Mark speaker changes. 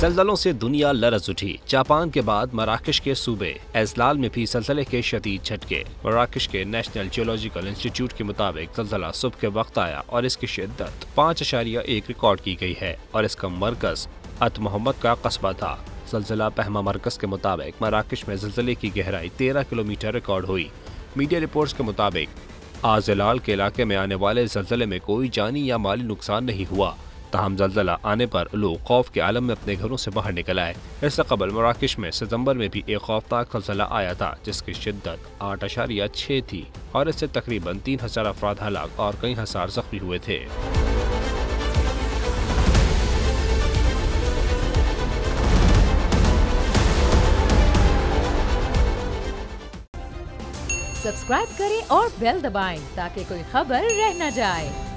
Speaker 1: ज़लज़लों से दुनिया लरज़ उठी। जापान के बाद मराकश के सूबे एज़लाल में भी ज़लज़ले के शदीद झटके। मराकश के नेशनल जियोलॉजिकल इंस्टीट्यूट के मुताबिक ज़लज़ला सुबह के वक्त आया और इसकी शिद्दत 5.1 रिकॉर्ड की गई है और इसका मरकज अत मोहम्मद का कस्बा था। ज़लज़ला पहमा मरकज के मुताबिक मराकश में ज़लज़ले की गहराई 13 किलोमीटर रिकॉर्ड हुई। मीडिया रिपोर्ट्स के मुताबिक एज़लाल के इलाके में आने वाले ज़लज़ले में कोई जानी या माली नुकसान नहीं हुआ। ताहम ज़लज़ला आने पर लोग खौफ के आलम में अपने घरों से बाहर निकल आए। इससे कबल मराकश में सितंबर में भी एक खौफनाक ज़लज़ला आया था जिसकी शिद्दत 8.6 थी और इससे तकरीबन 3000 अफराद हलाक और कई हजार जख्मी हुए थे।
Speaker 2: सब्सक्राइब करें और बेल दबाएं ताकि कोई खबर रह न जाए।